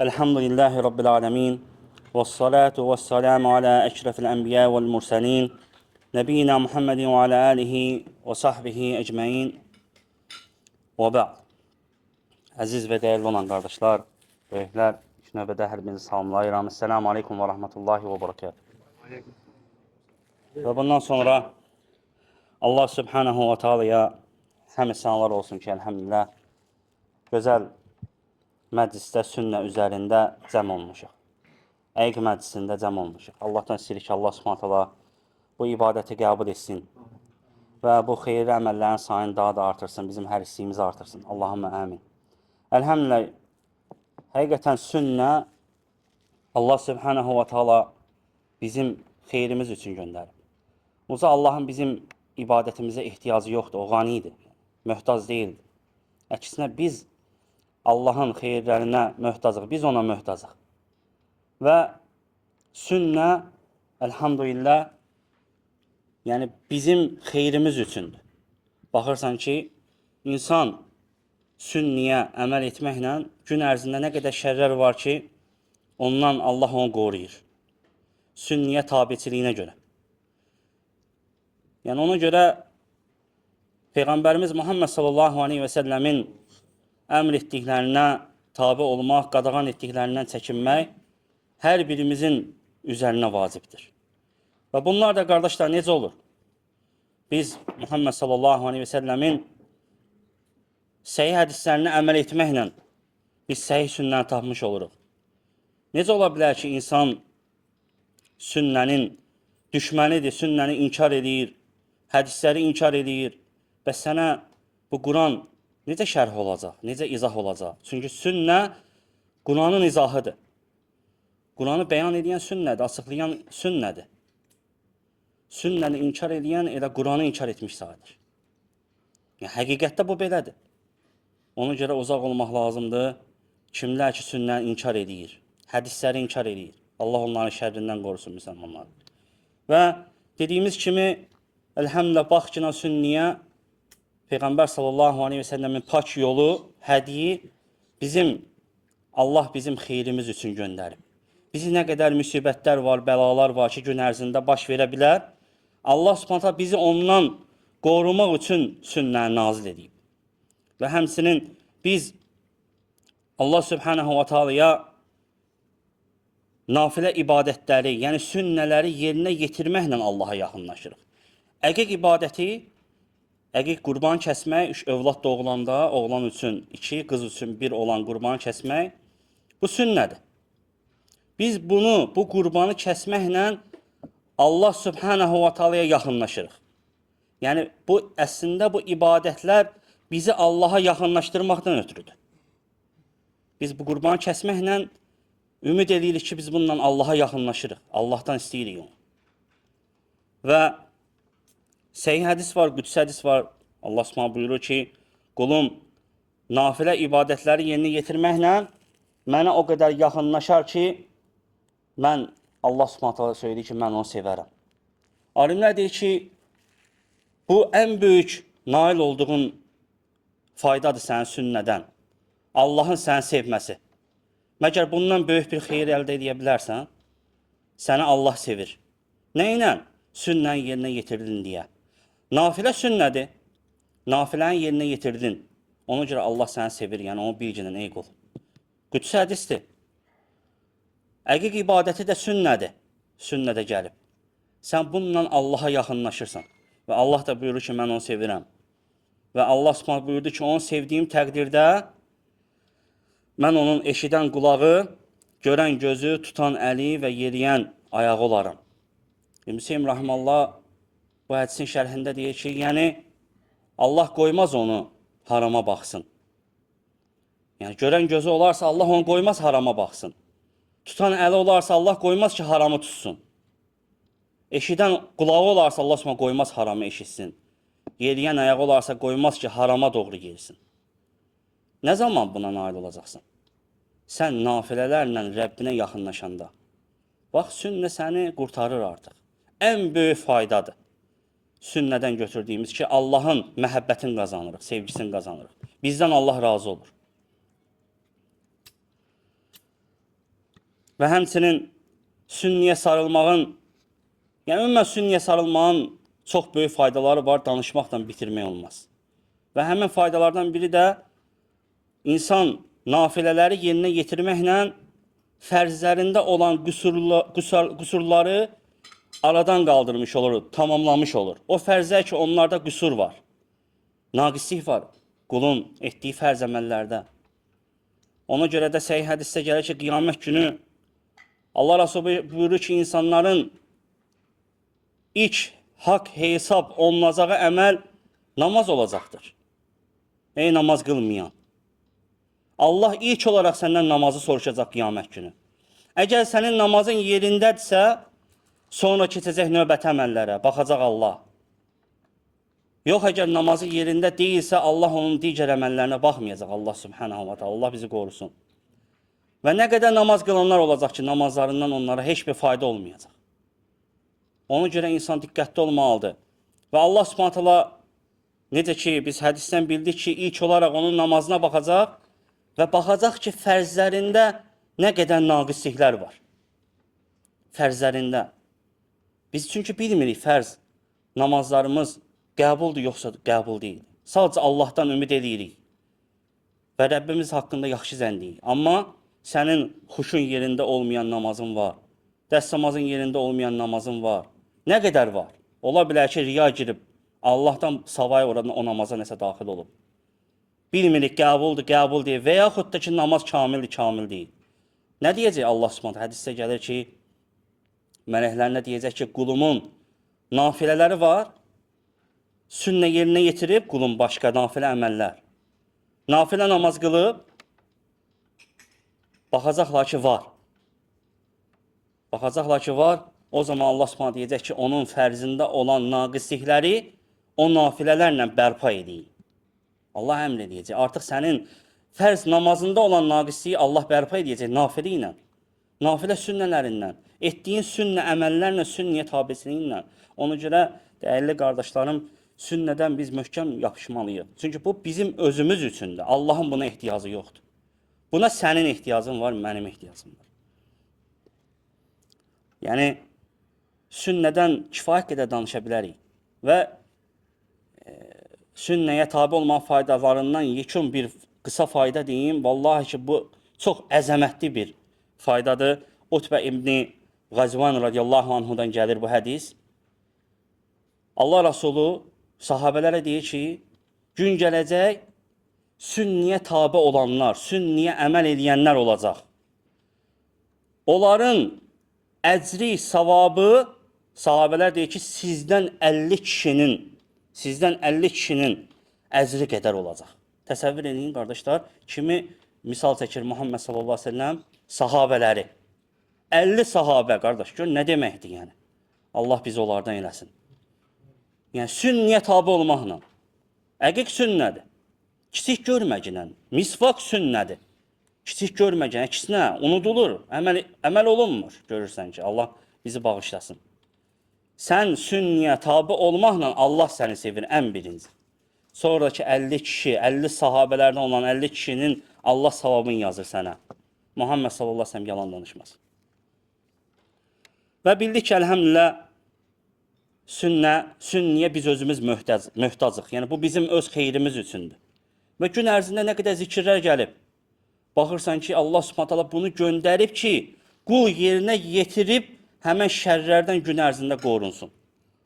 Elhamdülillahi Rabbil alemin. Vessalatu vesselamu ala eşrefil enbiya vel mursalin. Nebiyyina Muhammedin ve ala alihi ve sahbihi ecmain. Və ba'd. Əziz və dəyərli olan qardaşlar, böyüklər, ilk növbədə hər birinizi salamlayıram. Esselamu aleykum və rahmetullahi və barakatuhu. Və bundan sonra Allah Subhanahu və Teala'ya həmd sənalar olsun ki, elhamdülillah, gözəl məclisdə sünnə üzərində cəm olmuşuq. Əqiq məclisində cəm olmuşuq. Allahdan istəyirik ki, Allah Subhanahu Teala bu ibadəti qəbul etsin və bu xeyirli əməllərin sayını daha da artırsın, bizim hər istəyimizi artırsın. Allahümmə əmin. Elhamdülillah, həqiqətən sünnə Allah Subhanahu və Teala bizim xeyrimiz üçün göndərib. Musa Allahın bizim ibadətimizə ehtiyacı yoxdur, o qanidir, möhtac deyildir. Əksinə biz Allahın xeyirlərinə möhtacıq, biz ona möhtacıq. Və sünnə, elhamdülillah, yəni bizim xeyrimiz üçündür. Baxırsan ki, insan sünniyə əməl etməklə gün ərzində nə qədər şərlər var ki, ondan Allah onu qoruyur. Sünniyə tabiçiliyinə görə. Yəni ona görə Peyğəmbərimiz Muhammed sallallahu aleyhi və səlləmin əmr etdiklərinə tabi olmaq, qadağan etdiklərindən çəkinmək hər birimizin üzərinə vacibdir. Və bunlar da, qardaşlar, necə olur? Biz Muhammed sallallahu aleyhi və səlləmin səhih hədislərini əməl etməklə biz səhih sünnəni tapmış oluruq. Necə ola bilər ki, insan sünnənin düşmənidir, sünnəni inkar edir, hədisləri inkar edir və sənə bu Quran necə şərh olacaq, necə izah olacaq? Çünki sünnə Quranın izahıdır. Quranı bəyan edən sünnədir, açıqlayan sünnədir. Sünnəni inkar edən elə Quranı inkar etmiş sayılır. Yəni, həqiqətdə bu belədir. Ona görə uzaq olmaq lazımdır. Kimlər ki, sünnəni inkar edir, hədisləri inkar edir. Allah onların şərrindən qorusun müsəlmanları. Və dediyimiz kimi, elhamdülillah, bax ki, sünniyə Peyğəmbər sallallahu aleyhi və səlləmin pak yolu, hədiyi Allah bizim xeyrimiz üçün göndərib. Bizi nə qədər müsibətlər var, bəlalar var ki, gün ərzində baş verə bilər. Allah subhanətə bizi ondan qorumaq üçün sünnəni nazil edib. Və həmsinin biz Allah subhanahu və teala'ya nafilə ibadətləri, yəni sünnələri yerinə yetirməklə Allaha yaxınlaşırıq. Əqiq ibadəti, əqiq qurban kəsmək, övlad doğulanda, oğlan üçün 2, qız üçün 1 olan qurban kəsmək, bu sünnədir. Biz bunu, bu qurbanı kəsməklə Allah subhanahu və teala'ya yaxınlaşırıq. Yəni, əslində bu ibadətlər bizi Allaha yaxınlaşdırmaqdan ötürüdür. Biz bu qurbanı kəsməklə ümid edirik ki, biz bununla Allaha yaxınlaşırıq. Allahdan istəyirik onu. Və səhih hədis var, qüdüs hədis var. Allah subhanahu buyurur ki, qulum nafilə ibadətləri yerinə yetirməklə mənə o qədər yaxınlaşar ki, mən Allah subhanahu söyləyir ki, mən onu sevərəm. Alimlər deyir ki, bu ən böyük nail olduğun faydadır sənin sünnədən. Allahın səni sevməsi. Məgər bundan böyük bir xeyir əldə edə bilərsən? Səni Allah sevir. Nə ilə? Sünnəni yerinə yetirdin deyə. Nafilə sünnədir. Nafiləni yerinə yetirdin. Ona görə Allah səni sevir, yəni onu bilginin, ey qul. Qüdüs hədisdir. Əqiq ibadəti də sünnədir. Sünnədə gəlib. Sən bununla Allaha yaxınlaşırsan. Və Allah da buyurur ki, mən onu sevirəm. Və Allah subhanahu buyurdu ki, onu sevdiyim təqdirdə mən onun eşidən qulağı, görən gözü, tutan əli və yeriyən ayağı olaram. Müseym Rahmanullah bu hədisin şərhində deyir ki, yəni Allah qoymaz onu harama baxsın. Yəni görən gözü olarsa Allah onu qoymaz harama baxsın. Tutan əli olarsa Allah qoymaz ki, haramı tutsun. Eşidən qulağı olarsa Allah subhanahu qoymaz haramı eşitsin. Yeriyən ayağı olarsa qoymaz ki, harama doğru gelsin. Nə zaman buna nail olacaqsın? Sən nafilələrlə Rəbbinə yaxınlaşanda. Bax, sünnə səni qurtarır artıq. Ən böyük faydadır. Sünnədən götürdüyümüz ki, Allahın məhəbbətini qazanırıq, sevgisini qazanırıq. Bizdən Allah razı olur. və həmçinin sünniyə sarılmağın, yəni ümumən sünniyə sarılmağın çox böyük faydaları var, danışmaqla bitirmək olmaz. Və həmin faydalardan biri də insan nafilələri yerinə yetirməklə fərzlərində olan qüsurları aradan qaldırmış olur, tamamlamış olur. O fərzlər ki, onlarda qüsur var, naqislik var qulun etdiyi fərz əməllərdə. Ona görə də səhih hədisdə gəlir ki, qiyamət günü Allah Resulü buyurur ki, insanların ilk haqq hesab olunacağı əməl namaz olacaqdır. Ey namaz qılmayan! Allah ilk olaraq səndən namazı soruşacaq qiyamət günü. Əgər sənin namazın yerindədirsə, sonra keçəcək növbəti əməllərə, baxacaq Allah. Yox, əgər namazı yerində deyilsə, Allah onun digər əməllərinə baxmayacaq. Allah subhanahu wa ta'ala, Allah bizi qorusun. Və nə qədər namaz qılanlar olacaq ki, namazlarından onlara heç bir fayda olmayacaq. Ona görə insan diqqətli olmalıdır. Və Allah subhanahu wa ta'ala, necə ki, biz hədisdən bildik ki, ilk olaraq onun namazına baxacaq və baxacaq ki, fərzlərində nə qədər naqisliklər var. Fərzlərində. Biz çünki bilmirik fərz namazlarımız qəbuldur, yoxsa qəbul deyil. Sadəcə Allahdan ümid edirik və Rəbbimiz haqqında yaxşı zənniyik. Amma sənin xuşun yerində olmayan namazın var, dəst namazın yerində olmayan namazın var. Nə qədər var? Ola bilər ki, riya girib, Allahdan savayı oradan o namaza nəsə daxil olub. Bilmirik, qəbuldur, qəbul deyil və yaxud da ki, namaz kamildir, kamil deyil. Nə deyəcək Allah Subhanahu? Hədisdə gəlir ki, mələklərinə deyəcək ki, qulumun nafilələri var, sünnə yerinə yetirib, qulun başqa nafilə əməllər. Nafilə namaz qılıb, baxacaqlar ki, var. Baxacaqlar ki, var, o zaman Allah Subhanahu deyəcək ki, onun fərzində olan naqislikləri o nafilələrlə bərpa edin. Allah əmr edəcək. Artıq sənin fərz namazında olan naqisliyi Allah bərpa edəcək nafilə ilə, nafilə sünnələrindən, etdiyin sünnə əməllərlə, sünniyə tabiçiliyinlə. Ona görə, dəyərli qardaşlarım, sünnədən biz möhkəm yapışmalıyıq. Çünki bu bizim özümüz üçündür. Allahın buna ehtiyacı yoxdur. Buna sənin ehtiyacın var, mənim ehtiyacım var. Yəni, sünnədən kifayət qədər danışa bilərik. Və sünnəyə tabi olmaq faydalarından yekun bir qısa fayda deyim. Vallahi ki, bu çox əzəmətli bir faydadır. Utbə İbni Qazvan radiyallahu anhudan gəlir bu hədis. Allah Resulü sahabələrə deyir ki, gün gələcək, sünniyə tabi olanlar, sünniyə əməl edənlər olacaq. Onların əcri, savabı, sahabələr deyir ki, sizdən 50 kişinin əcri qədər olacaq. Təsəvvür edin, qardaşlar, kimi misal çəkir Muhammed sallallahu aleyhi ve sellem, sahabələri. 50 sahabə, qardaş, gör, nə deməkdir yəni? Allah bizi onlardan eləsin. Yəni, sünniyə tabi olmaqla. Əqiq sünnədir. Kiçik görməklə. Misvaq sünnədir. Kiçik görməklə. Kiçinə unudulur. Əməl olunmur. Görürsən ki, Allah bizi bağışlasın. Sən sünniyə tabi olmaqla Allah səni sevir ən birinci. Sonraki 50 kişi, 50 sahabələrdən olan 50 kişinin Allah savabını yazır sənə. Muhammed sallallahu aleyhi ve sellem yalan danışmaz. Və bildik ki, əlhəmdülillah, sünniyə biz özümüz möhtacıq. Yəni, bu bizim öz xeyrimiz üçündür. Və gün ərzində nə qədər zikirlər gəlib. Baxırsan ki, Allah subhanət bunu göndərib ki, qul yerinə yetirib, həmən şərlərdən gün ərzində qorunsun.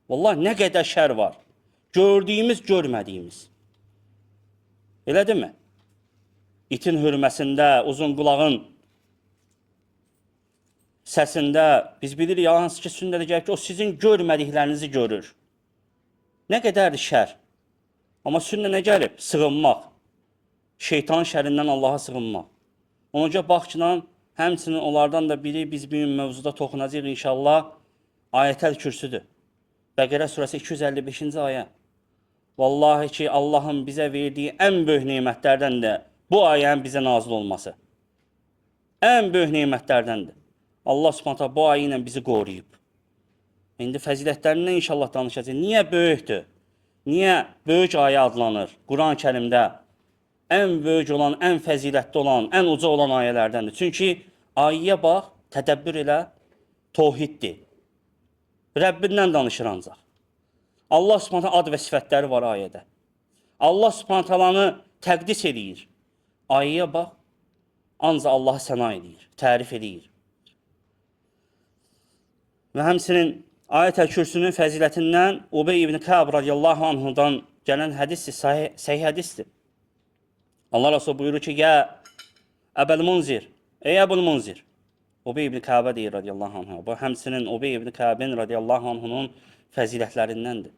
Vallahi, nə qədər şər var. Gördüyümüz, görmədiyimiz. Elədir mi? İtin hürməsində, uzun qulağın səsində biz bilirik, hansı ki, sünnədə gəlir ki, o sizin görmədiklərinizi görür. Nə qədərdir şər? Amma sünnə nə gəlib? Sığınmaq. Şeytanın şərindən Allaha sığınmaq. Ona görə baxçıdan, həmçinin onlardan da biri biz bir gün mövzuda toxunacaq inşallah, Ayətəl Kürsüdür. Bəqərə surəsi 255-ci ayə. Vallahi ki, Allahın bizə verdiyi ən böyük nemətlərdən də bu ayənin bizə nazil olması. Ən böyük nemətlərdəndir. Allah subhanətə bu ayı ilə bizi qoruyub. İndi fəzilətlərindən inşallah danışacaq. Niyə böyükdür? Niyə böyük ayə adlanır? Quran-ı Kərimdə ən böyük olan, ən fəzilətli olan, ən uca olan ayələrdəndir. Çünki ayəyə bax, Tədəbbür elə, tövhiddir. Rəbbindən danışır ancaq. Allah Subhanahu ad və sifətləri var ayədə. Allah Subhanahu təqdis edir. Ayəyə bax, ancaq Allahı səna edir, tərif edir. Və həmçinin Ayət-əl Kürsünün fəzilətindən Ubey ibn Kəb radiyallahu anhudan gələn hədisdir, səhih hədisdir. Allah Resulü buyurur ki, ya Əbəl Munzir, ey Əbul Munzir. Ubey ibn Kəbə deyir radiyallahu anhu. Bu həmçinin Ubey ibn Kəbin radiyallahu anhunun fəzilətlərindəndir.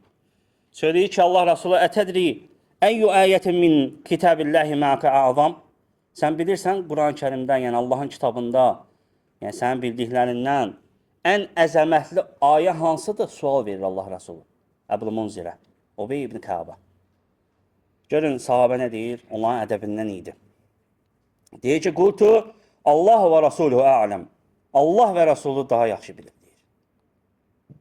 Söyləyir ki, Allah Resulü ətədri əyyü ayətin min kitabillahi ma'aka azam. Sən bilirsən Quran-ı Kərimdən, yəni Allahın kitabında, yəni sənin bildiklərindən ən əzəmətli ayə hansıdır? Sual verir Allah Resulü Əbul Munzirə, Ubey ibn Kəbə. Görün sahabə nə deyir? Onların ədəbindən idi. Deyir ki, qultu Allah və Rasuluhu a'ləm. Allah və Rasulü daha yaxşı bilir, deyir.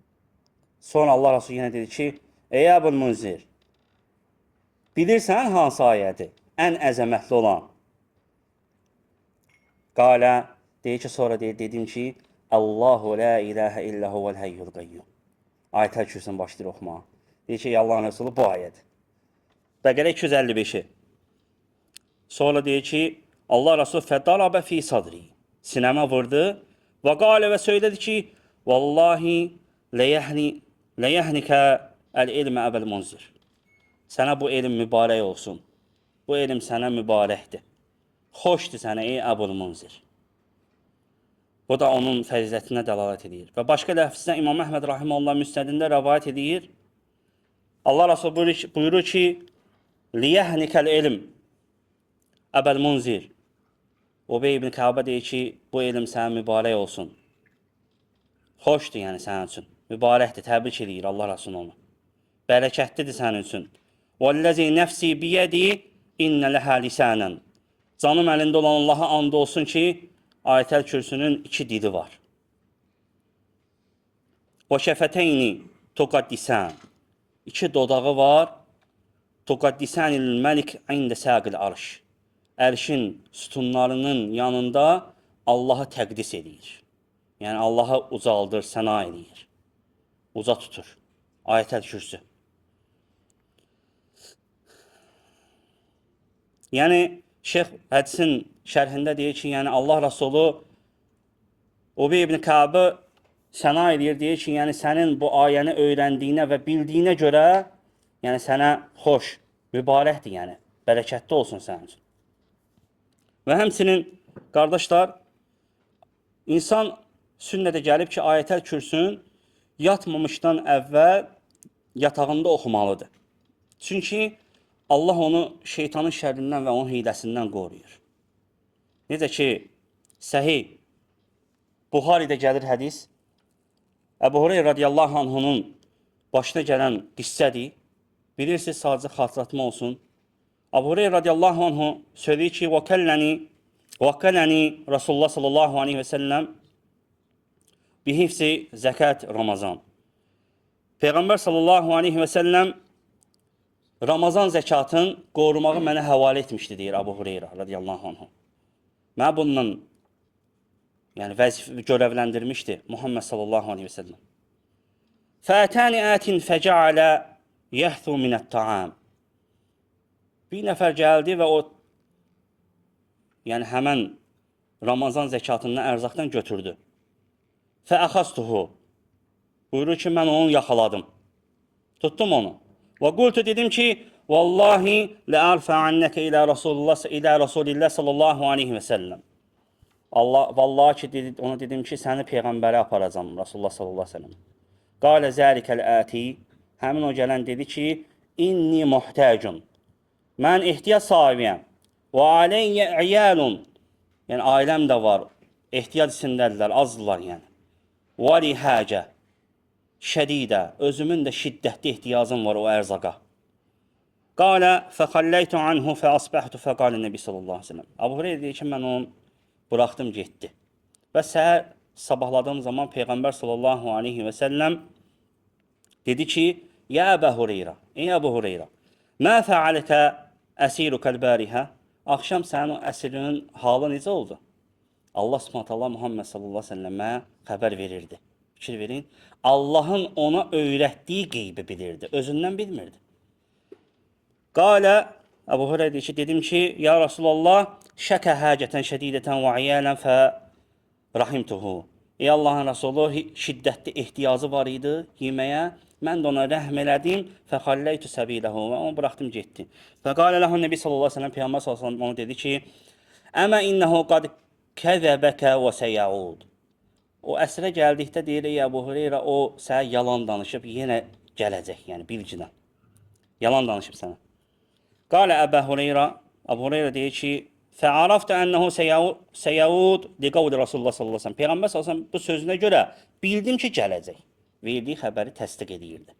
Sonra Allah Resulü yenə dedi ki, ey Əbul Munzir, bilirsən hansı ayədir? Ən əzəmətli olan. Qalə, deyir ki, sonra dedim ki, Allahu la ilahə illə huvəl həyyul qayyum. Ayət-əl Kürsünü başlayır oxumağa. Deyir ki, Allahın Resulü bu ayədir. Bəqərə 255-i. Sonra deyir ki, Allah Resulü fədarabə fi sadri. Sinəmə vurdu və qalə və söylədi ki, vallahi ləyəhnikə əl-ilmə Əbəl Munzir. Sənə bu elm mübarək olsun. Bu elm sənə mübarəkdir. Xoşdur sənə ey Əbul Munzir. Bu da onun fəzilətinə dəlalət edir. Və başqa ləfzdən İmam Əhməd Rahiməhullah Müsnədində rəvayət edir. Allah Resulü buyurur ki, liyəhnikəl elm Əbəl Munzir. Ubey ibn Kəbə deyir ki, bu elm sənə mübarək olsun. Xoşdur yəni sənin üçün. Mübarəkdir, təbrik edir Allah Resulü onu. Bərəkətlidir sənin üçün. وَالَّذِي نَفْسِي بِيَدِي اِنَّ لَهَا لِسَانًا. Canım əlində olan Allaha and olsun ki, Ayət-əl Kürsünün 2 dili var. وَشَفَتَيْنِ تُقَدِّسَانِ. 2 dodağı var. تُقَدِّسَانِ الْمَلِكِ عِنْدَ سَاقِ الْعَرْشِ. Ərşin sütunlarının yanında Allahı təqdis edir. Yəni Allahı ucaldır, səna edir. Uca tutur. Ayət-əl Kürsü. Yəni Şeyx hədisin şərhində deyir ki, yəni Allah Resulü Ubey ibn Kəbə səna edir, deyir ki, yəni sənin bu ayəni öyrəndiyinə və bildiyinə görə, yəni sənə xoş, mübarəkdir, yəni bərəkətli olsun sənin üçün. Və həmçinin qardaşlar, insan sünnədə gəlib ki, Ayət-əl Kürsün yatmamışdan əvvəl yatağında oxumalıdır. Çünki Allah onu şeytanın şərrindən və onun hiləsindən qoruyur. Necə ki, səhih Buxaridə gəlir hədis, Əbu Hureyra radiyallahu anhunun başına gələn qissədir. Bilirsiniz, sadəcə xatırlatma olsun. Əbu Hureyra radiyallahu anhu söyləyir ki, vəkkələni Rasulullah sallallahu aleyhi və səlləm bihifsi zəkat Ramazan. Peyğəmbər sallallahu aleyhi və səlləm Ramazan zəkatın qorumağı mənə həvalə etmişdi, deyir Əbu Hureyra radiyallahu anhu. Mənə bundan vəzifə görevləndirmişdi Muhammed sallallahu aleyhi və səlləm. Fətəni ətin fəcəalə yəhzu minət-taam. Bir nəfər gəldi və o həmən Ramazan zəkatından ərzaqdan götürdü. Fəəxastuhu. Buyurur ki, mən onu yaxaladım. Tutdum onu. Və qultu dedim ki, vallahi lə'arfə annəkə ilə Rasulillah sallallahu aleyhi və səlləm. Vallahi ki, ona dedim ki, səni Peyğəmbərə aparacam, Rasulullah sallallahu aleyhi və səlləm. Qalə zəlikəl əti. Həmin o gələn dedi ki, inni muhtəcun. Mən ehtiyac sahibiyəm. Və aleyyə iyəlun. Yəni, ailəm də var. Ehtiyac içindədirlər, azdırlar yəni. Və lihəcə. Şədidə. Özümün də şiddətli ehtiyacım var o ərzaqa. Qalə fəxalləytu anhu fəasbəhtu fəqalə nəbi sallallahu aleyhi və səlləm. Əbu Hureyra deyir ki, mən onu buraxdım, getdi. Və səhər sabahladığım zaman Peyğəmbər sallallahu aleyhi və səlləm dedi ki, ya Əbu Hureyra, ey Əbu Hureyra, mə fəalətə əsirukəl bərihə? Axşam sənin o əsirinin halı necə oldu? Allah Subhanahu taala Muhammed sallallahu əleyhi və səlləmə xəbər verirdi. Fikir verin. Allahın ona öyrətdiyi qeybi bilirdi. Özündən bilmirdi. Qala Əbu Hüreyrə deyir ki, dedim ki, ya Rasulullah, şəkə həcətən şədidətən və iyələn fə rahimtuhu. Ey Allahın Rasulü, şiddətli ehtiyacı var idi yeməyə. Mən də ona rəhm elədim. Fəxalləytu səbiləhu və onu buraxdım getdi. Fəqalə ləhu Nəbi sallallahu əleyhi və səlləm Peyğəmbər sallallahu əleyhi və səlləm ona dedi ki, əmə innəhu qad kəzəbəkə və səyaud. O əsrə gəldikdə deyir, ey Əbu Hüreyrə, o sənə yalan danışıb, yenə gələcək, yəni bilginə. Yalan danışıb sənə. Qalə Əbu Hüreyrə, Əbu Hüreyrə deyir ki, fəarafdə ənəhu səyaud liqavli Rasulullah sallallahu əleyhi və səlləm. Peyğəmbər sallallahu əleyhi və səlləm bu sözünə görə bildim ki, gələcək. Verdiyi xəbəri təsdiq edirdi.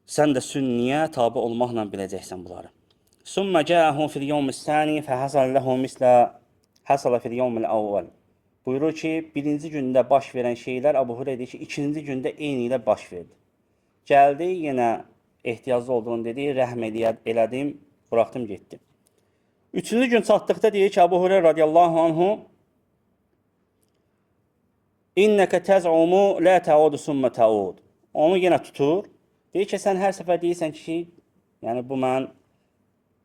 Sən də sünniyə tabi olmaqla biləcəksən bunları. Summa ca'ahu fil yawmis sani fa hasal lahu misla hasala fil yawmil awwal. Buyurur ki, birinci gündə baş verən şeylər Əbu Hüreyrə deyir ki, ikinci gündə eyni ilə baş verdi. Gəldi, yenə ehtiyaclı olduğunu dedi, rəhm elədim, buraxdım, getdim. Üçüncü gün çatdıqda deyir ki, Əbu Hüreyrə radiyallahu anhu İnnəkə təz'umu la ta'udu summa ta'ud. Onu yenə tutur. Deyir ki, sən hər səfər deyirsən ki, yəni bu mən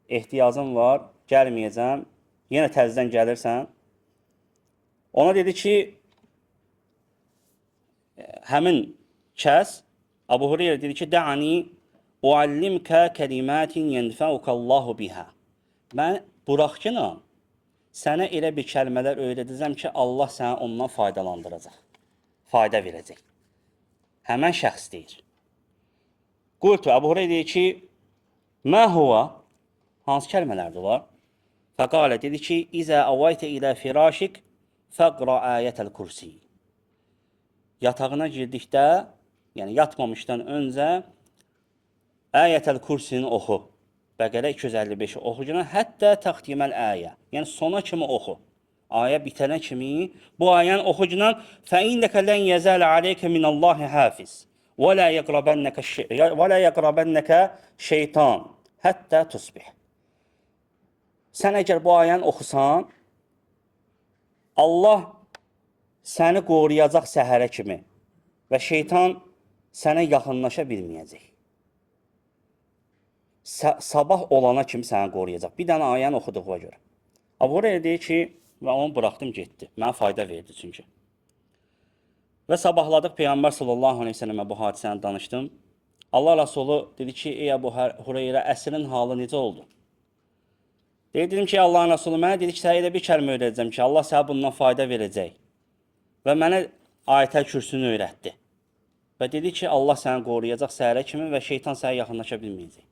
ehtiyacım var, gəlməyəcəm, yenə təzdən gəlirsən. Ona dedi ki, həmin kəs, Əbu Hüreyrə dedi ki, də'ani uallimkə kəlimətin yenfəukallahu bihə. Mən buraxqına sənə elə bir kəlmələr öyrədəcəm ki, Allah sənə ondan faydalandıracaq, fayda verəcək. Həmən şəxs deyir. Qultu, Əbu Hüreyrə deyir ki, mə huva, hansı kəlmələrdir olar? Fəqalə dedi ki, İzə əvaytə ilə firashik fəqra ayətəl kursi. Yatağına girdikdə, yəni yatmamışdan öncə ayətəl kursini oxu. Bəqərə 255 oxucuna, hətta təxtiməl ayə. Yəni sona kimi oxu. Ayə bitənə kimi bu ayəni oxucuna fəinnəkə lən yəzələ aleykə minəllahi hafiz və la yəqrabənnəkə şeytan hətta tusbih. Sən əgər bu ayəni oxusan, Allah səni qoruyacaq səhərə kimi və şeytan sənə yaxınlaşa bilməyəcək. Sabah olana kimi səni qoruyacaq. Bir dənə ayəni oxuduğuna görə. Əbu Hüreyrə deyir ki, və onu buraxdım, getdi. Mənə fayda verdi çünki. Və sabahladıq Peyğəmbər sallallahu əleyhi və səlləmə bu hadisəni danışdım. Allah Rəsulü dedi ki, ey Əbu Hüreyrə, əsrin halı necə oldu? Dedim ki, Allahın Rəsulü mənə dedi ki, sənə elə bir kəlmə öyrədəcəm ki, Allah sənə bundan fayda verəcək. Və mənə ayətəl kürsünü öyrətdi. Və dedi ki, Allah səni qoruyacaq səhərə kimi və şeytan sənə yaxınlaşa bilməyəcək.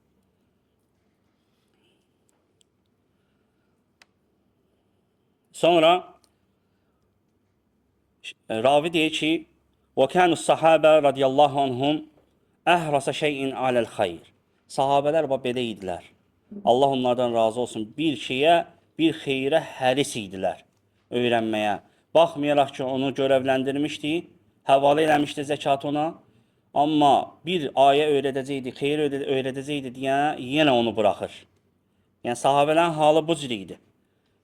Sonra ravi deyir ki, وَكَانُ الصَّحَابَ radiyallahu anhum əhrasa şeyin aləl xayr. Sahabələr belə idilər. Allah onlardan razı olsun. Bir şeyə, bir xeyrə həris idilər öyrənməyə. Baxmayaraq ki, onu görevləndirmişdi, həvalə eləmişdi zəkat ona. Amma bir ayə öyrədəcəkdi, xeyr öyrədəcəkdi deyə yenə onu buraxır. Yəni sahabələrin halı bu cür idi.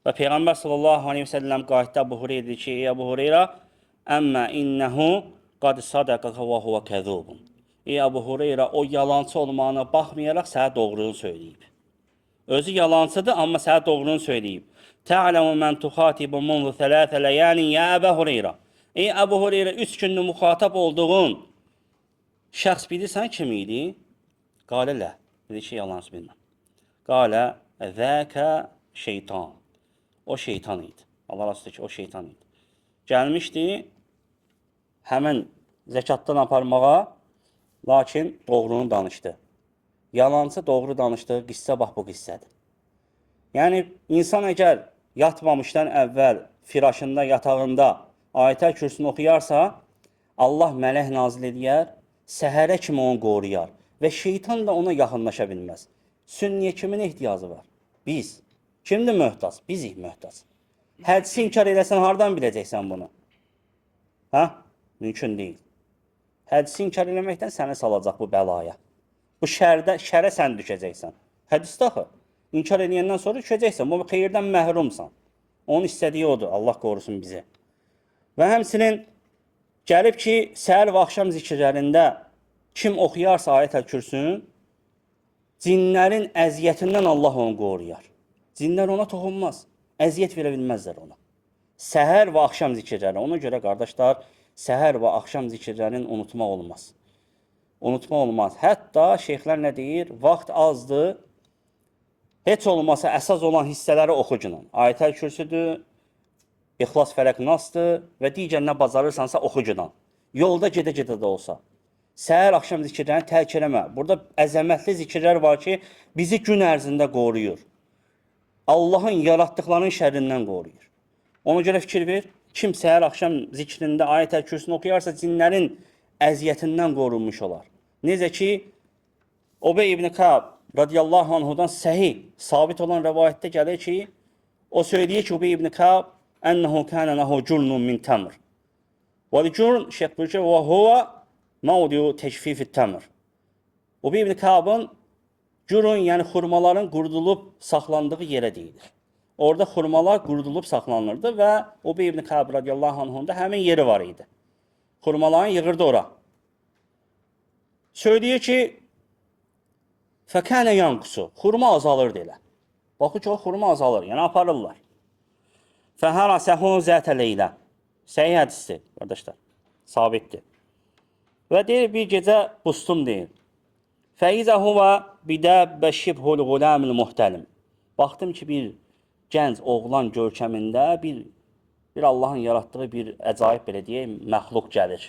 Və Peyğəmbər sallallahu aleyhi və səlləm qayıtdı Əbu Hüreyrə dedi ki, ey Əbu Hüreyrə, əmmə innəhu qad sadaqaka və huvə kəzubun. Ey Əbu Hüreyrə, o yalancı olmağına baxmayaraq sənə doğrunu söyləyib. Özü yalancıdır, amma sənə doğrunu söyləyib. Tə'ləmu mən tuxatibu munzu thələthə ləyənin ya Əbu Hüreyrə. Ey Əbu Hüreyrə, 3 gündür müxatab olduğun şəxs bilirsən kim idi? Qalə lə. Dedi ki, yalancı bilməm. Qalə, zəkə şeytan. O şeytan idi. Allah rəsuludur ki, o şeytan idi. Gəlmişdi həmin zəkatdan aparmağa, lakin doğrunu danışdı. Yalancı doğru danışdığı qissə bax bu qissədir. Yəni, insan əgər yatmamışdan əvvəl firasında, yatağında ayətəl kürsünü oxuyarsa, Allah mələk nazil edər, səhərə kimi onu qoruyar və şeytan da ona yaxınlaşa bilməz. Sünniyə kimin ehtiyacı var? Biz. Kimdir möhtac? Bizik möhtac. Hədisi inkar eləsən, hardan biləcəksən bunu? Hə? Mümkün deyil. Hədisi inkar eləməkdən səni salacaq bu bəlaya. Bu şərə sən düşəcəksən. Hədisdə axı. İnkar edəndən sonra düşəcəksən. Bu xeyirdən məhrumsan. Onun istədiyi odur. Allah qorusun bizi. Və həmçinin gəlib ki, səhər və axşam zikirlərində kim oxuyarsa Ayət-əl Kürsünü, cinlərin əziyyətindən Allah onu qoruyar. Cinlər ona toxunmaz. Əziyyət verə bilməzlər ona. Səhər və axşam zikirləri. Ona görə qardaşlar, səhər və axşam zikirlərini unutmaq olmaz. Unutmaq olmaz. Hətta şeyxlər nə deyir? Vaxt azdır. Heç olmasa əsas olan hissələri oxucunun. Ayət-əl Kürsüdür, İxlas Fələq Nasdır və digər nə bacarırsansa oxucudan. Yolda gedə-gedə də olsa. Səhər axşam zikirlərini tərk eləmə. Burada əzəmətli zikirlər var ki, bizi gün ərzində qoruyur. Allahın yaratdıqlarının şərrindən qoruyur. Ona görə fikir ver, kim səhər axşam zikrində Ayət-əl Kürsünü oxuyarsa cinlərin əziyyətindən qorunmuş olar. Necə ki, Ubey ibn Ka'b radiyallahu anhudan səhih, sabit olan rəvayətdə gəlir ki, o söyləyir ki, Ubey ibn Ka'b ənəhu kənə ləhu curnun min təmr. Və cürn şeyh buyur ki, və huvə maudiu təşfifit təmr. Ubey ibn Ka'bın cürün, yəni xurmaların qurudulub saxlandığı yerə deyilir. Orada xurmalar qurudulub saxlanırdı və Ubey ibn Ka'b radiyallahu anhunda həmin yeri var idi. Xurmaların yığırdı ora. Söyləyir ki, fəkənə yanqusu, xurma azalırdı elə. Baxı ki, o xurma azalır, yəni aparırlar. Fəhərəsəhu zətə leylə. Səhih hədisdir, qardaşlar, sabitdir. Və deyir, bir gecə bustum deyir. Fəizə huvə bidəbbə şibhul quləmil muhtəlim. Baxdım ki, bir gənc oğlan görkəmində bir Allahın yaratdığı bir əcaib belə deyək, məxluq gəlir.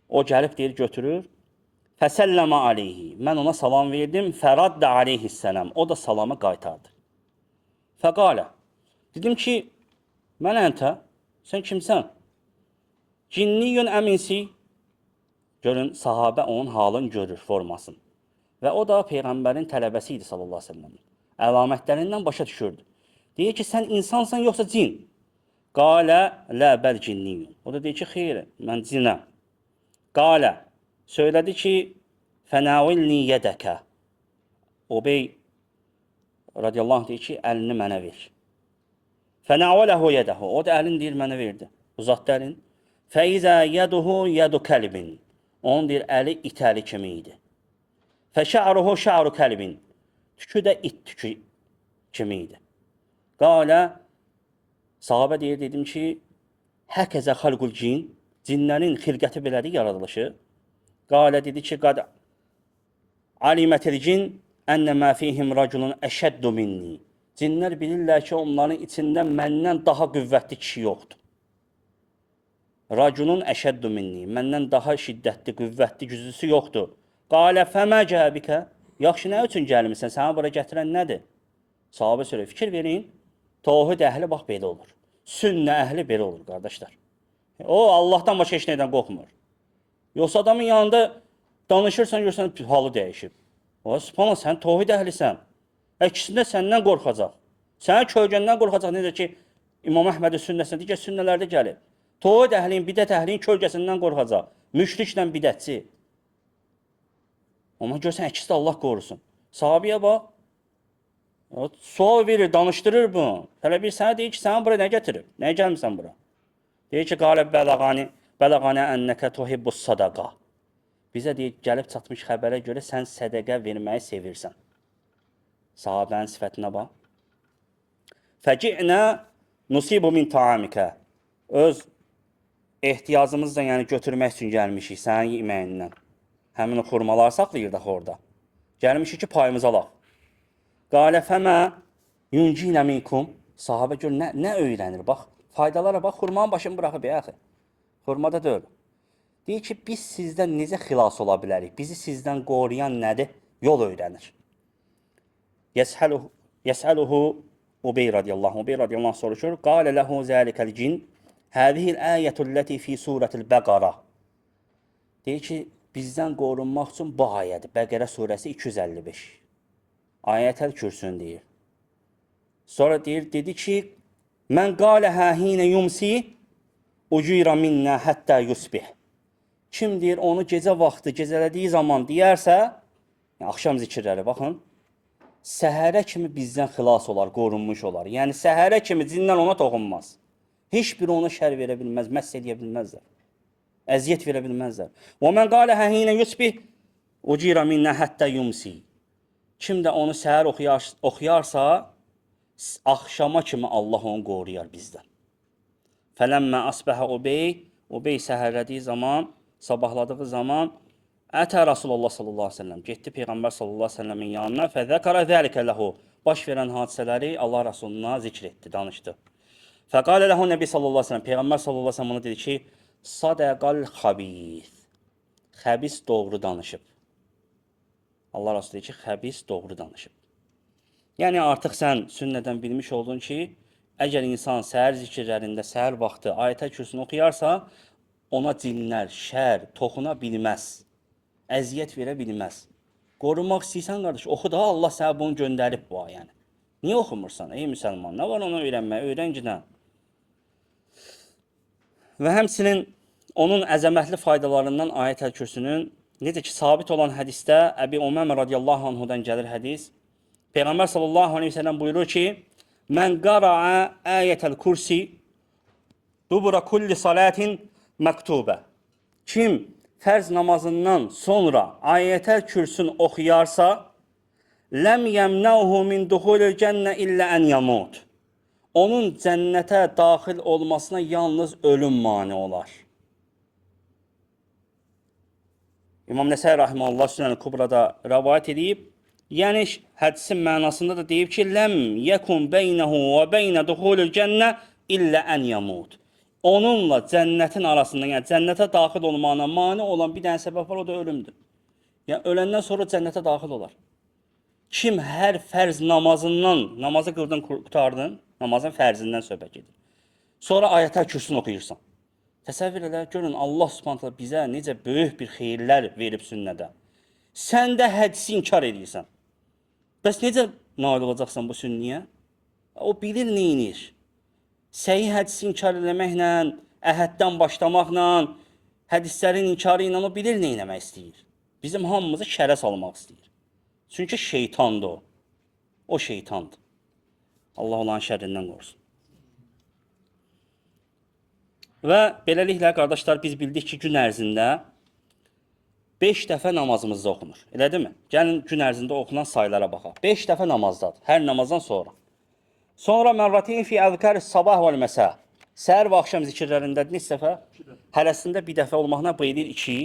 O gəlib deyir, götürür. Fəsəlləmə aleyhi. Mən ona salam verdim. Fəraddə aleyhissələm. O da salamı qaytardı. Fəqalə. Dedim ki, mən əntə, sən kimsən? Cinniyyün əminsi. Görün, sahabə onun halını görür, formasını. Və o da Peyğəmbərin tələbəsi idi sallallahu aleyhi ve sellem. Əlamətlərindən başa düşürdü. Deyir ki, sən insansan yoxsa cin? Qalə, lə bəl cinniyyün. O da deyir ki, xeyr, mən cinəm. Qalə, söylədi ki, fənəvilni yədəkə. Ubey radiyallahu anh deyir ki, əlini mənə ver. Fənəviləhu yədəhu. O da əlini deyir, mənə verdi. Uzatdı əlini. Fəizə yəduhu yədu kəlbin. Onun deyir, əli it əli kimi idi. Fəşə'ruhu şə'ru kəlbin. Tükü də it tükü kimi idi. Qalə, sahabə deyir, dedim ki, həkəzə xalqul cin. Cinlərin xilqəti belədir, yaradılışı. Qalə dedi ki, qad alimətil cin ənnə mə fihim raculun əşəddu minni. Cinlər bilirlər ki, onların içində məndən daha qüvvətli kişi yoxdur. Raculun əşəddu minni. Məndən daha şiddətli, qüvvətli, güclüsü yoxdur. Qalə fəmə cəbikə. Yaxşı, nə üçün gəlmirsən? Səni bura gətirən nədir? Sahabə söylüyor, fikir verin. Tavhid əhli bax belə olur. Sünnə əhli belə olur, qardaşlar. O, Allahdan başqa heç nədən qorxmur. Yoxsa adamın yanında danışırsan, görsən, halı dəyişib. O, subhanallah, sən tavhid əhlisən. Əkisində səndən qorxacaq. Sənin kölgəndən qorxacaq. Necə ki, İmam Əhmədin sünnəsində, digər sünnələrdə gəlib. Tavhid əhlinin, bidət əhlinin kölgəsindən qorxacaq. Müşriklə bidətçi. Amma görsən, əkisi də Allah qorusun. Sahabiyə bax, sual verir, danışdırır bunu. Hələ bir sənə deyir ki, səni bura nə gətirib? Nəyə gəlmirsən bura? Deyir ki, qalə bələğanə ənnəkə tuhibbus sadaqa. Bizə deyir, gəlib çatmış xəbərə görə sən sədəqə verməyi sevirsən. Sahabənin sifətinə bax. Fəci'nə nusibu min taamikə. Öz ehtiyacımızla yəni götürmək üçün gəlmişik sənin yeməyindən. Həmin o xurmaları saxlayırdıq orada. Gəlmişik ki, payımızı alaq. Qalə fəmə yuncinə minkum. Sahabə gör, nə öyrənir, bax. Faydalara bax, xurmanın başını bıraxıb, yaxı. Xurmada deyil. Deyir ki, biz sizdən necə xilas ola bilərik? Bizi sizdən qoruyan nədir? Yol öyrənir. Yəsəluhu Ubey radiyallahu soruşur. Qalə ləhu zəlikəl cin. Hədihil əyətulləti fi surətil bəqara. Deyir ki, bizdən qorunmaq üçün bu ayədir. Bəqərə surəsi 255. Ayət-əl Kürsün deyir. Sonra deyir, dedi ki, mən qaləhə hinə yumsi ucira minnə həttə yusbih. Kim deyir, onu gecə vaxtı, gecələdiyi zaman deyərsə, axşam zikirləri, baxın, səhərə kimi bizdən xilas olar, qorunmuş olar. Yəni səhərə kimi cindən ona toxunmaz. Heç biri ona şər verə bilməz, məss edə bilməzlər. Əziyyət verə bilməzlər. Və mən qaləhə hinə yusbih ucira minnə həttə yumsi. Kim də onu səhər oxuyarsa, axşama kimi Allah onu qoruyar bizdən. Fələmmə asbəhə Ubey səhərlədiyi zaman, sabahladığı zaman, ətə Rasulullah sallallahu aleyhi ve sellem, getdi Peyğəmbər sallallahu aleyhi ve sellemin yanına, fəzəkərə zəlikə ləhu, baş verən hadisələri Allah Rasuluna zikr etdi, danışdı. Fəqalə ləhu Nəbi sallallahu aleyhi ve sellem, Peyğəmbər sallallahu aleyhi ve sellem ona dedi ki, sadəqal xabis, xəbis doğru danışıb. Allah Rasulü dedi ki, xəbis doğru danışıb. Yəni artıq sən sünnədən bilmiş oldun ki, əgər insan səhər zikirlərində, səhər vaxtı ayətə kürsünü oxuyarsa, ona cinlər, şər, toxuna bilməz, əziyyət verə bilməz. Qorunmaq istəyirsən, qardaş, oxu da Allah sənə bunu göndərib bu ayəni. Niyə oxumursan, ey müsəlman? Nə var onu öyrənməyə? Öyrən gidən. Və həmçinin onun əzəmətli faydalarından ayət-əl kürsünün, necə ki, sabit olan hədisdə Əbi Umamə radiyallahu anhudan gəlir hədis. Peyğəmbər sallallahu aleyhi ve sellem buyurur ki, mən qara'a ayət-əl kursi dubura kulli salatin məktubə. Kim fərz namazından sonra ayət-əl kürsün oxuyarsa, ləm yəmnəuhu min duhulil cənnə illə ən yamut. Onun cənnətə daxil olmasına yalnız ölüm mani olar. İmam Nəsai rahimehullah Sünan-ı Kubra'da rəvayət edib, yəni hədisin mənasında da deyib ki, ləm yəkun beynəhu və beynə duhulil cənnə illə ən yamut. Onunla cənnətin arasında, yəni cənnətə daxil olmağına mani olan bir dənə səbəb var, o da ölümdür. Yəni öləndən sonra cənnətə daxil olar. Kim hər fərz namazından, namazı qıldın, qurtardın, namazın fərzindən söhbət edir. Sonra ayətəl kürsünü oxuyursan. Təsəvvür elə, görün Allah Subhanahu bizə necə böyük bir xeyirlər verib sünnədə. Sən də hədisi inkar edirsən. Bəs necə nail olacaqsan bu sünniyə? O bilir neyinir. Səhih hədisi inkar eləməklə, əhəddən başlamaqla, hədislərin inkarı ilə o bilir neynəmək istəyir. Bizim hamımızı şərə salmaq istəyir. Çünki şeytandır o. O şeytandır. Allah olan şərrindən qorusun. Və beləliklə, qardaşlar, biz bildik ki, gün ərzində 5 dəfə namazımızda oxunur. Elədir mi? Gəlin gün ərzində oxunan saylara baxaq. 5 dəfə namazdadır, hər namazdan sonra. Sonra mərratin fi əzkər sabah vəl məsə. Səhər və axşam zikirlərində neçə dəfə? Hərəsində bir dəfə olmaqla bu edir 2.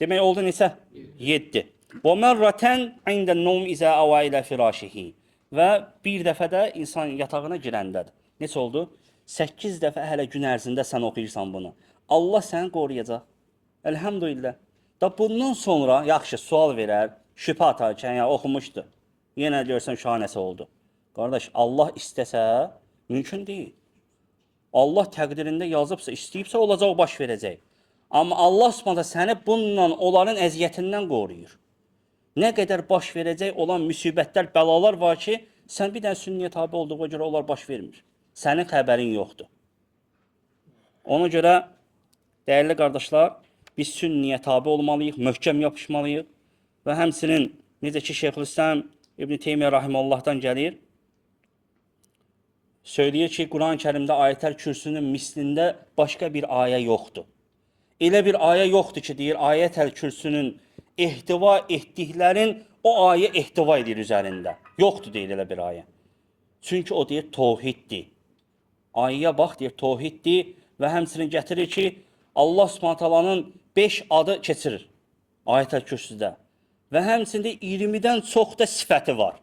Demək oldu neçə? 7. Və mərratən ində nom izə əvə ilə firashihi. Və bir dəfə də insan yatağına girəndədir. Neçə oldu? 8 dəfə hələ gün ərzində sən oxuyursan bunu. Allah səni qoruyacaq. Elhamdülillah. Da bundan sonra yaxşı sual verər, şübhə atarkən ya oxumuşdu. Yenə görsən şahanəsi oldu. Qardaş, Allah istəsə mümkün deyil. Allah təqdirində yazıbsa, istəyibsə olacaq, baş verəcək. Amma Allah Subhanahu səni bununla onların əziyyətindən qoruyur. Nə qədər baş verəcək olan müsibətlər, bəlalar var ki, sən bir dənə sünniyə tabi olduğuna görə onlar baş vermir. Sənin xəbərin yoxdur. Ona görə, dəyərli qardaşlar, biz sünniyə tabi olmalıyıq, möhkəm yapışmalıyıq və həmçinin, necə ki, Şeyxülislam İbn Teymiyyə Rahiməllahdan gəlir, söyləyir ki, Quran-ı Kərimdə ayətəl kürsünün mislində başqa bir ayə yoxdur. Elə bir ayə yoxdur ki, deyir, ayətəl kürsünün ehtiva etdiklərin o ayə ehtiva edir üzərində. Yoxdur, deyir elə bir ayə. Çünki o deyir, tohiddir. Ayəyə bax, deyir, tohiddir və həmçinin gətirir ki, Allah Subhanahu 5 adı keçirir ayətəl kürsüdə və həmçində 20-dən çox da sifəti var.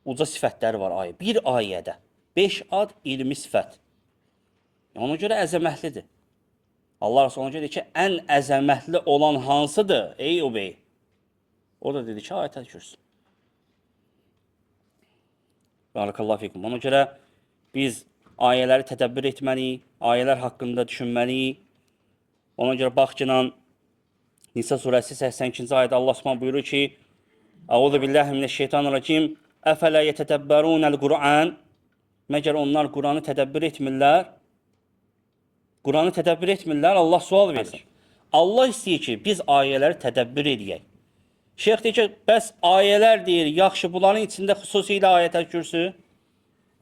Uca sifətləri var ayə. Bir ayədə 5 ad, 20 sifət. Ona görə əzəmətlidir. Allah Resulü ona görə ki, ən əzəmətli olan hansıdır, ey Ubey? O da dedi ki, ayətəl kürsü. Barakallahu fikum. Ona görə biz ayələri tədəbbür etməliyik, ayələr haqqında düşünməliyik. Ona görə bax ki, Nisa surəsi 82-ci ayədə Allah Subhanahu buyurur ki, Əuzu billahi mineşşeytanirracim. Əfələ yetədəbbərunəl Qur'an. Məgər onlar Qur'anı tədəbbür etmirlər? Qur'anı tədəbbür etmirlər, Allah sual verir. Allah istəyir ki, biz ayələri tədəbbür edək. Şeyx deyir ki, bəs ayələr deyir, yaxşı bunların içində xüsusilə ayətəl kürsü.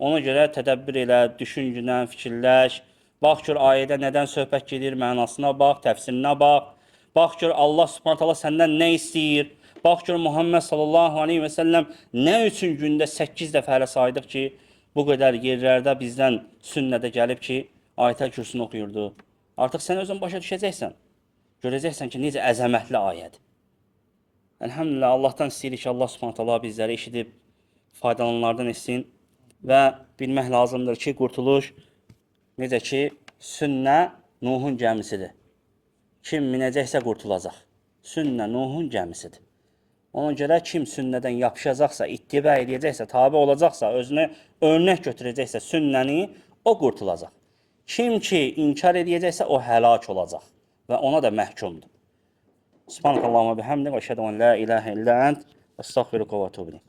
Ona görə tədəbbür elə, düşün günən, fikirləş. Bax gör ayədə nədən söhbət gedir, mənasına bax, təfsirinə bax. Bax gör Allah Subhanahu taala səndən nə istəyir. Bax gör Muhammed sallallahu aleyhi və səlləm nə üçün gündə 8 dəfə hələ saydıq ki, bu qədər yerlərdə bizdən sünnədə gəlib ki, ayətəl kürsünü oxuyurdu. Artıq sən özün başa düşəcəksən. Görəcəksən ki, necə əzəmətli ayədir. Elhamdülillah, Allahdan istəyirik ki, Allah Subhanahu taala bizləri eşidib faydalananlardan etsin və bilmək lazımdır ki, qurtuluş necə ki, sünnə Nuhun gəmisidir. Kim minəcəksə qurtulacaq. Sünnə Nuhun gəmisidir. Ona görə kim sünnədən yapışacaqsa, ittiba edəcəksə, tabe olacaqsa, özünə örnək götürəcəksə sünnəni, o qurtulacaq. Kim ki inkar edəcəksə, o həlak olacaq və ona da məhkumdur. Subhanakallahumma bihamdik və əşhədu en la ilahe illa ent, estağfiruka və etûbü ileyk.